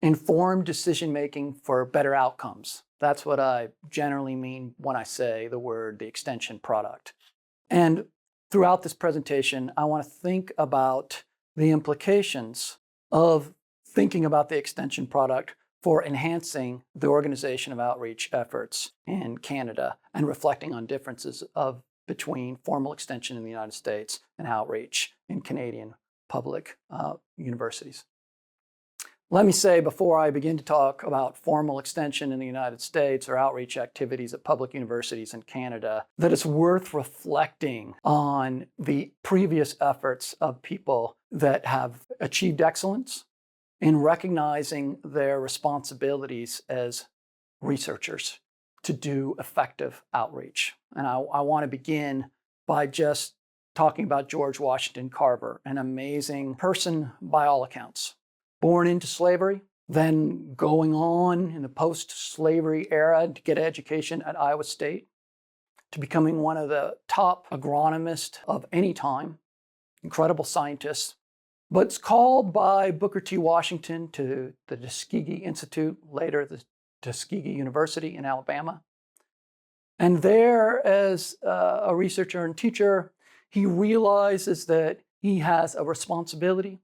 informed decision-making for better outcomes. That's what I generally mean when I say the word the extension product. And throughout this presentation, I want to think about the implications of thinking about the extension product for enhancing the organization of outreach efforts in Canada and reflecting on differences between formal extension in the United States and outreach in Canadian public universities. Let me say before I begin to talk about formal extension in the United States or outreach activities at public universities in Canada, that it's worth reflecting on the previous efforts of people that have achieved excellence in recognizing their responsibilities as researchers to do effective outreach. And I want to begin by just talking about George Washington Carver, an amazing person by all accounts. Born into slavery, then going on in the post-slavery era to get an education at Iowa State, to becoming one of the top agronomists of any time, incredible scientist, but it's called by Booker T. Washington to the Tuskegee Institute, later the Tuskegee University in Alabama. And there, as a researcher and teacher, he realizes that he has a responsibility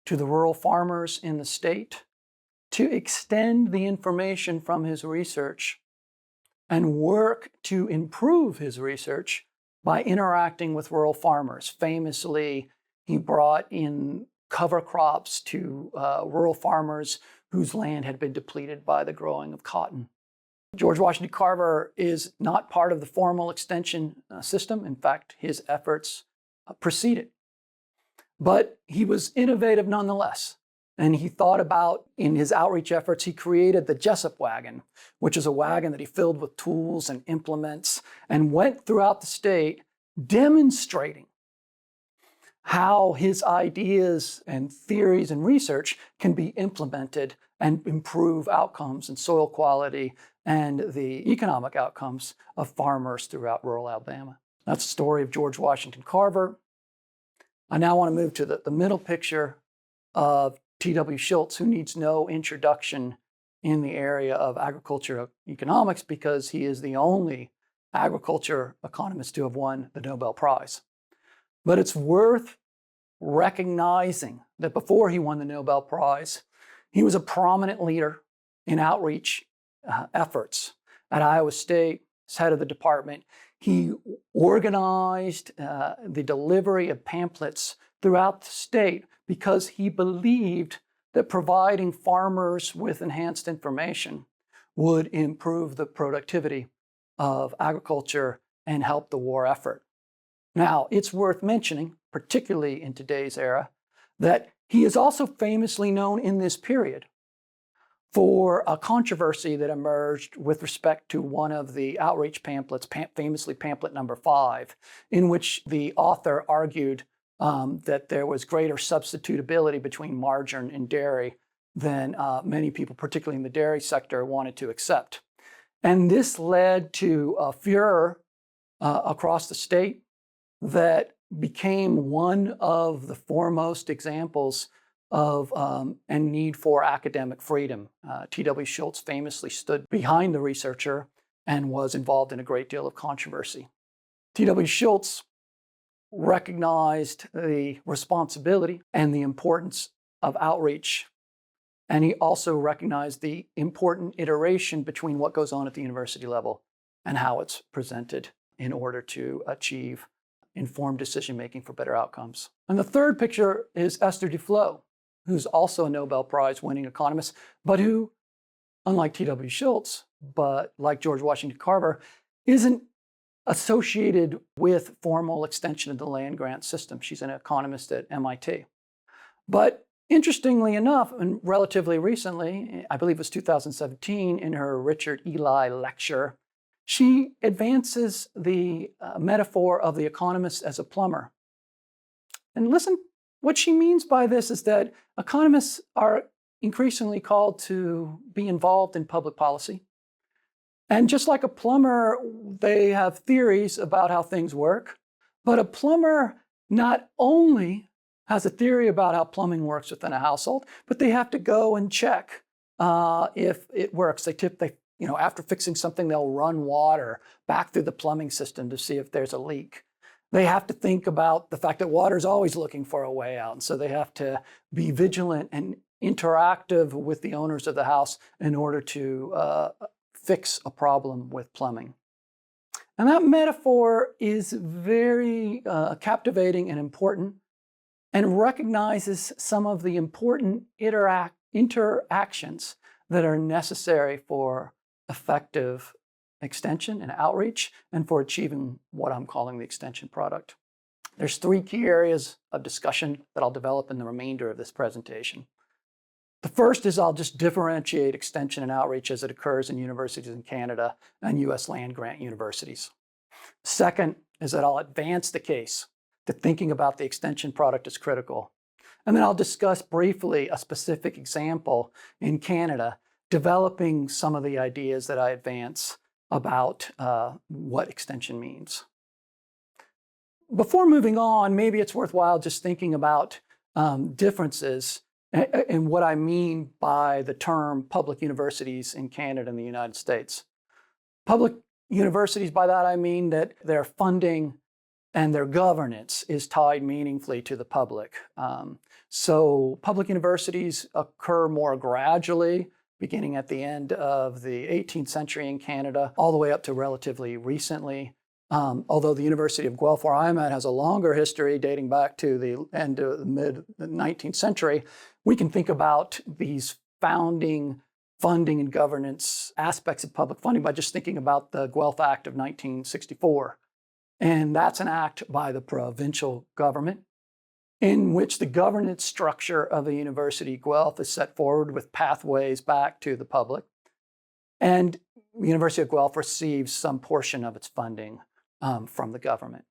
to the rural farmers in the state to extend the information from his research and work to improve his research by interacting with rural farmers. Famously, he brought in cover crops to rural farmers whose land had been depleted by the growing of cotton. George Washington Carver is not part of the formal extension system. In fact, his efforts preceded. But he was innovative nonetheless. And he thought about, in his outreach efforts, he created the Jessup wagon, which is a wagon that he filled with tools and implements and went throughout the state demonstrating how his ideas and theories and research can be implemented and improve outcomes and soil quality and the economic outcomes of farmers throughout rural Alabama. That's the story of George Washington Carver. I now want to move to the middle picture of T.W. Schultz, who needs no introduction in the area of agricultural economics because he is the only agriculture economist to have won the Nobel Prize. But it's worth recognizing that before he won the Nobel Prize, he was a prominent leader in outreach efforts at Iowa State, as head of the department. He organized the delivery of pamphlets throughout the state because he believed that providing farmers with enhanced information would improve the productivity of agriculture and help the war effort. Now, it's worth mentioning, particularly in today's era, that he is also famously known in this period for a controversy that emerged with respect to one of the outreach pamphlets, famously pamphlet number 5, in which the author argued that there was greater substitutability between margarine and dairy than many people, particularly in the dairy sector, wanted to accept. And this led to a furor across the state that became one of the foremost examples of and need for academic freedom. T.W. Schultz famously stood behind the researcher and was involved in a great deal of controversy. T.W. Schultz recognized the responsibility and the importance of outreach, and he also recognized the important iteration between what goes on at the university level and how it's presented in order to achieve informed decision-making for better outcomes. And the third picture is Esther Duflo, who's also a Nobel Prize-winning economist, but who, unlike T.W. Schultz, but like George Washington Carver, isn't associated with formal extension of the land-grant system. She's an economist at MIT. But interestingly enough, and relatively recently, I believe it was 2017, in her Richard Ely lecture, she advances the metaphor of the economist as a plumber. And listen, what she means by this is that economists are increasingly called to be involved in public policy. And just like a plumber, they have theories about how things work, but a plumber not only has a theory about how plumbing works within a household, but they have to go and check if it works. After fixing something, they'll run water back through the plumbing system to see if there's a leak. They have to think about the fact that water is always looking for a way out. And so they have to be vigilant and interactive with the owners of the house in order to fix a problem with plumbing. And that metaphor is very captivating and important, and recognizes some of the important interactions that are necessary for effective extension and outreach, and for achieving what I'm calling the extension product. There's 3 key areas of discussion that I'll develop in the remainder of this presentation. The first is I'll just differentiate extension and outreach as it occurs in universities in Canada and US land-grant universities. Second is that I'll advance the case that thinking about the extension product is critical. And then I'll discuss briefly a specific example in Canada, developing some of the ideas that I advance about what extension means. Before moving on, maybe it's worthwhile just thinking about differences and what I mean by the term public universities in Canada and the United States. Public universities, by that I mean that their funding and their governance is tied meaningfully to the public. So public universities occur more gradually, beginning at the end of the 18th century in Canada, all the way up to relatively recently. Although the University of Guelph, where I'm at, has a longer history dating back to the end of the mid-19th century, we can think about these founding funding and governance aspects of public funding by just thinking about the Guelph Act of 1964. And that's an act by the provincial government in which the governance structure of the University of Guelph is set forward with pathways back to the public. And the University of Guelph receives some portion of its funding from the government.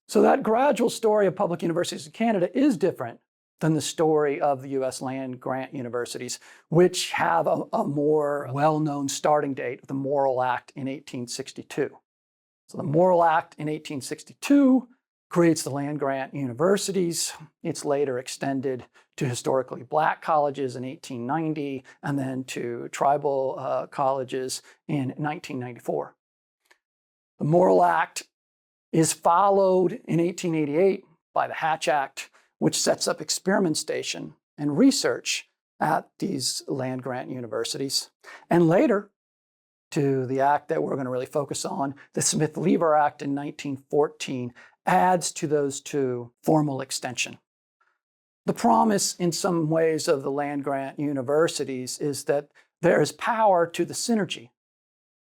So that gradual story of public universities in Canada is different than the story of the US land-grant universities, which have a more well-known starting date, the Morrill Act in 1862. So the Morrill Act in 1862 creates the land-grant universities. It's later extended to historically Black colleges in 1890, and then to tribal colleges in 1994. The Morrill Act is followed in 1888 by the Hatch Act, which sets up experimentation and research at these land-grant universities. And later, to the act that we're going to really focus on, the Smith-Lever Act in 1914, adds to those 2 formal extension. The promise in some ways of the land-grant universities is that there is power to the synergy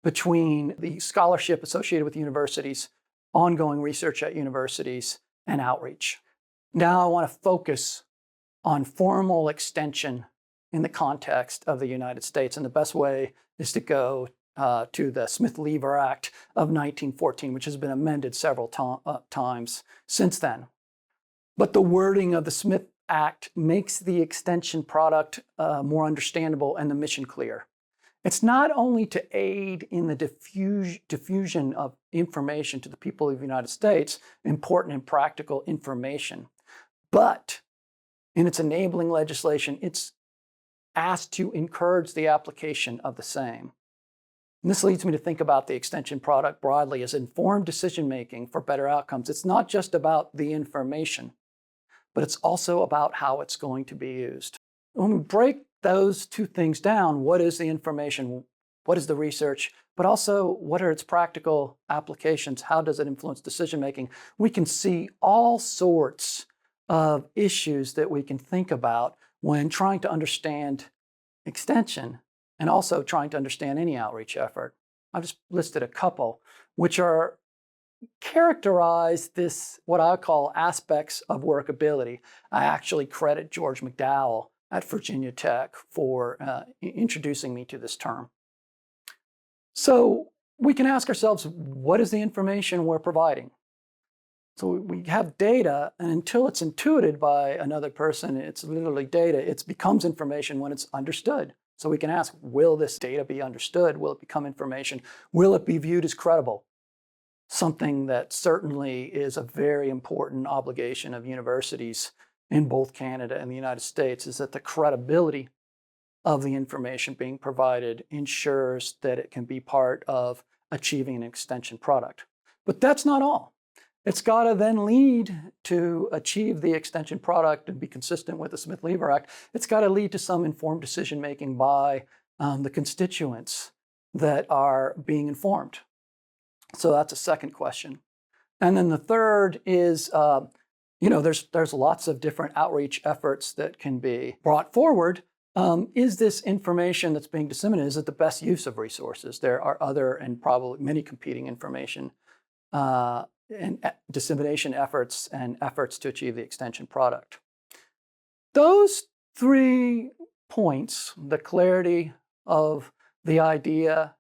between the scholarship associated with universities, ongoing research at universities, and outreach. Now I want to focus on formal extension in the context of the United States, and the best way is to go to the Smith-Lever Act of 1914, which has been amended several times since then. But the wording of the Smith Act makes the extension product more understandable and the mission clear. It's not only to aid in the diffusion of information to the people of the United States, important and practical information, but in its enabling legislation, it's asked to encourage the application of the same. And this leads me to think about the extension product broadly as informed decision-making for better outcomes. It's not just about the information, but it's also about how it's going to be used. When we break those 2 things down, what is the information, what is the research, but also what are its practical applications, how does it influence decision-making, we can see all sorts of issues that we can think about when trying to understand extension and also trying to understand any outreach effort. I've just listed a couple, which are characterize this, what I call aspects of workability. I actually credit George McDowell at Virginia Tech for introducing me to this term. So we can ask ourselves, what is the information we're providing? So we have data, and until it's intuited by another person, it's literally data. It becomes information when it's understood. So we can ask, will this data be understood? Will it become information? Will it be viewed as credible? Something that certainly is a very important obligation of universities in both Canada and the United States is that the credibility of the information being provided ensures that it can be part of achieving an extension product. But that's not all. It's got to then lead to achieve the extension product and be consistent with the Smith-Lever Act. It's got to lead to some informed decision-making by the constituents that are being informed. So that's a second question. And then the third is, there's lots of different outreach efforts that can be brought forward. Is this information that's being disseminated, is it the best use of resources? There are other and probably many competing information and dissemination efforts and efforts to achieve the extension product. Those 3 points, the clarity of the idea,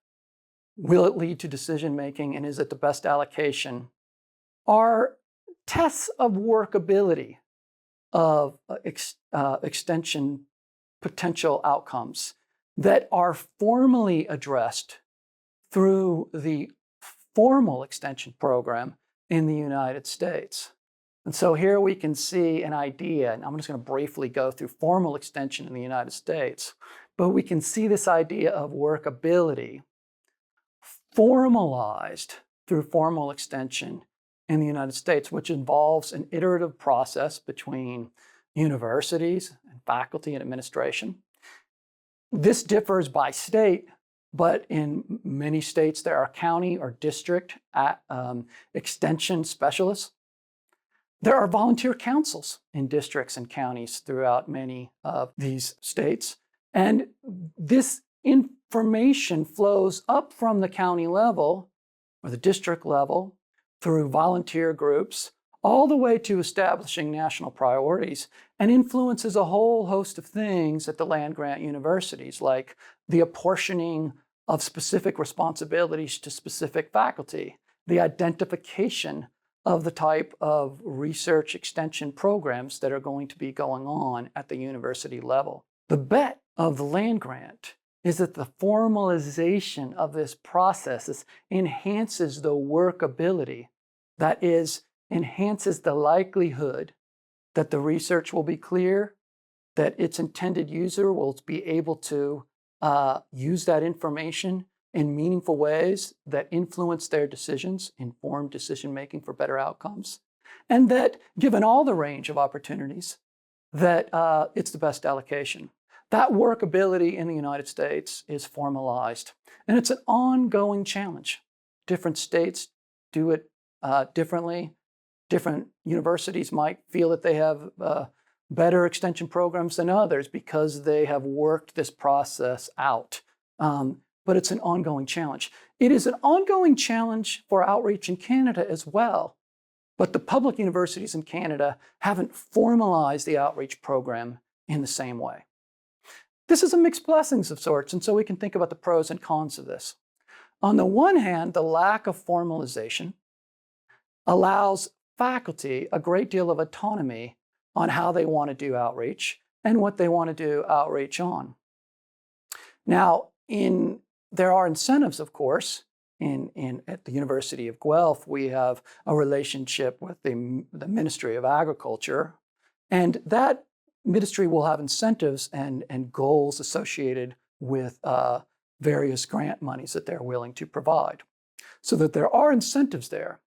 will it lead to decision making, and is it the best allocation, are tests of workability of extension potential outcomes that are formally addressed through the formal extension program in the United States. And so here we can see an idea, and I'm just going to briefly go through formal extension in the United States, but we can see this idea of workability formalized through formal extension in the United States, which involves an iterative process between universities and faculty and administration. This differs by state, but in many states there are county or district extension specialists. There are volunteer councils in districts and counties throughout many of these states. And this information flows up from the county level or the district level through volunteer groups all the way to establishing national priorities and influences a whole host of things at the land-grant universities, like the apportioning of specific responsibilities to specific faculty, the identification of the type of research extension programs that are going to be going on at the university level. The bet of the land grant is that the formalization of this process enhances the workability, that is, enhances the likelihood that the research will be clear, that its intended user will be able to use that information in meaningful ways that influence their decisions, inform decision-making for better outcomes, and that, given all the range of opportunities, that it's the best allocation. That workability in the United States is formalized, and it's an ongoing challenge. Different states do it differently. Different universities might feel that they have better extension programs than others because they have worked this process out. But it's an ongoing challenge. It is an ongoing challenge for outreach in Canada as well. But the public universities in Canada haven't formalized the outreach program in the same way. This is a mixed blessings of sorts, and so we can think about the pros and cons of this. On the one hand, the lack of formalization allows faculty a great deal of autonomy on how they want to do outreach and what they want to do outreach on. Now, there are incentives, of course. At the University of Guelph, we have a relationship with the Ministry of Agriculture, and that ministry will have incentives and goals associated with various grant monies that they're willing to provide. So that there are incentives there.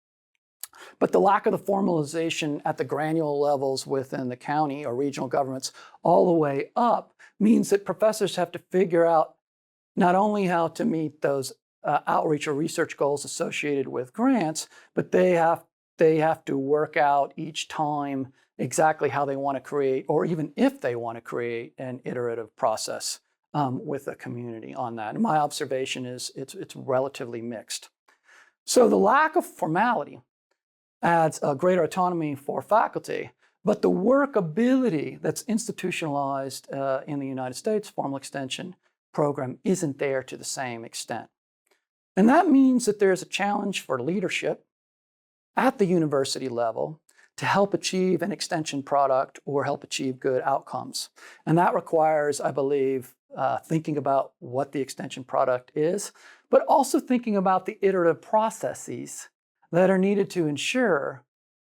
But the lack of the formalization at the granular levels within the county or regional governments all the way up means that professors have to figure out not only how to meet those outreach or research goals associated with grants, but they have to work out each time exactly how they want to create, or even if they want to create, an iterative process with the community on that. And my observation is it's relatively mixed. So the lack of formality adds a greater autonomy for faculty, but the workability that's institutionalized in the United States formal extension program isn't there to the same extent. And that means that there's a challenge for leadership at the university level to help achieve an extension product or help achieve good outcomes. And that requires, I believe, thinking about what the extension product is, but also thinking about the iterative processes that are needed to ensure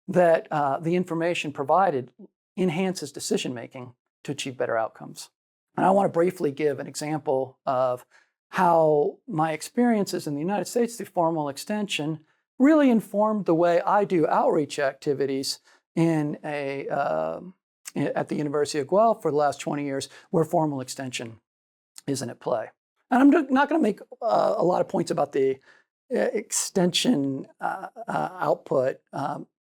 that the information provided enhances decision-making to achieve better outcomes. And I want to briefly give an example of how my experiences in the United States through formal extension really informed the way I do outreach activities at the University of Guelph for the last 20 years, where formal extension isn't at play. And I'm not going to make a lot of points about the extension output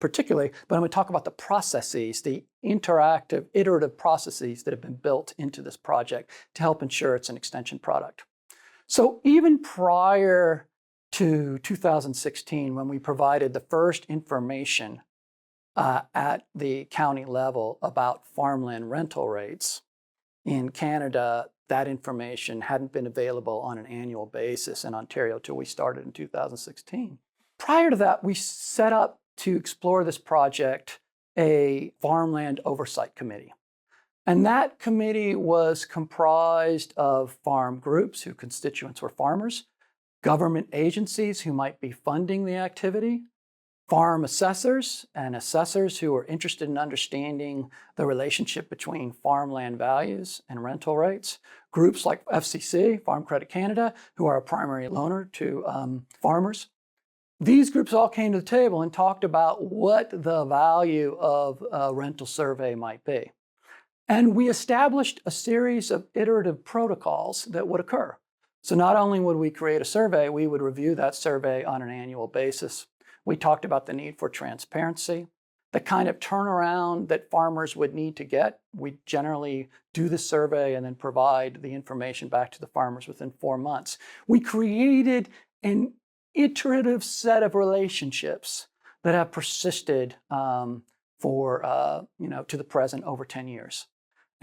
particularly, but I'm going to talk about the processes, the interactive, iterative processes that have been built into this project to help ensure it's an extension product. So even prior to 2016, when we provided the first information at the county level about farmland rental rates, in Canada, that information hadn't been available on an annual basis in Ontario till we started in 2016. Prior to that, we set up to explore this project a farmland oversight committee. And that committee was comprised of farm groups whose constituents were farmers, government agencies who might be funding the activity, farm assessors and assessors who are interested in understanding the relationship between farmland values and rental rates, groups like FCC, Farm Credit Canada, who are a primary loaner to farmers. These groups all came to the table and talked about what the value of a rental survey might be. And we established a series of iterative protocols that would occur. So not only would we create a survey, we would review that survey on an annual basis. We talked about the need for transparency, the kind of turnaround that farmers would need to get. We generally do the survey and then provide the information back to the farmers within 4 months. We created an iterative set of relationships that have persisted to the present over 10 years.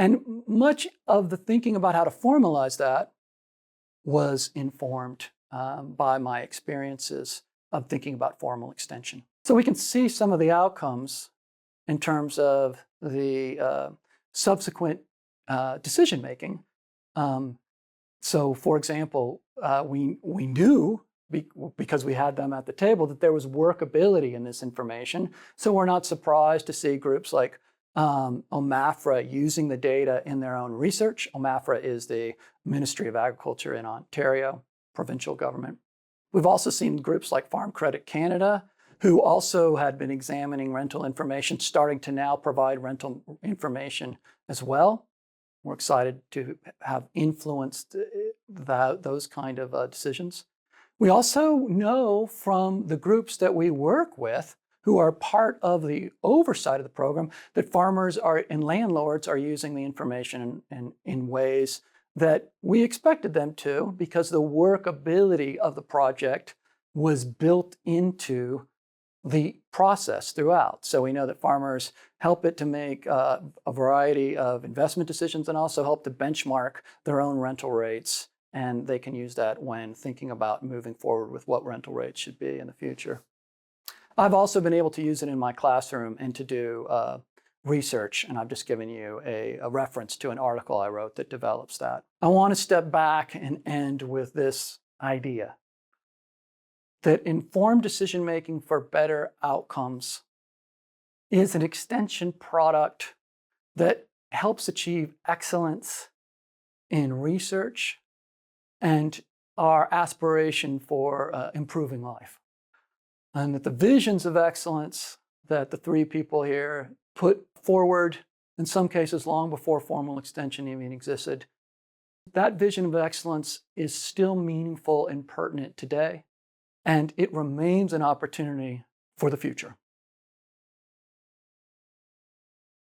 And much of the thinking about how to formalize that was informed by my experiences of thinking about formal extension. So we can see some of the outcomes in terms of the subsequent decision-making. So for example, we knew, because we had them at the table, that there was workability in this information. So we're not surprised to see groups like OMAFRA using the data in their own research. OMAFRA is the Ministry of Agriculture in Ontario, provincial government. We've also seen groups like Farm Credit Canada, who also had been examining rental information, starting to now provide rental information as well. We're excited to have influenced those kind of decisions. We also know from the groups that we work with, who are part of the oversight of the program, that farmers and landlords are using the information in ways that we expected them to, because the workability of the project was built into the process throughout. So we know that farmers help it to make a variety of investment decisions and also help to benchmark their own rental rates. And they can use that when thinking about moving forward with what rental rates should be in the future. I've also been able to use it in my classroom and to do research, and I've just given you a reference to an article I wrote that develops that. I want to step back and end with this idea that informed decision-making for better outcomes is an extension product that helps achieve excellence in research and our aspiration for improving life. And that the visions of excellence that the three people here put forward, in some cases long before formal extension even existed, that vision of excellence is still meaningful and pertinent today, and it remains an opportunity for the future.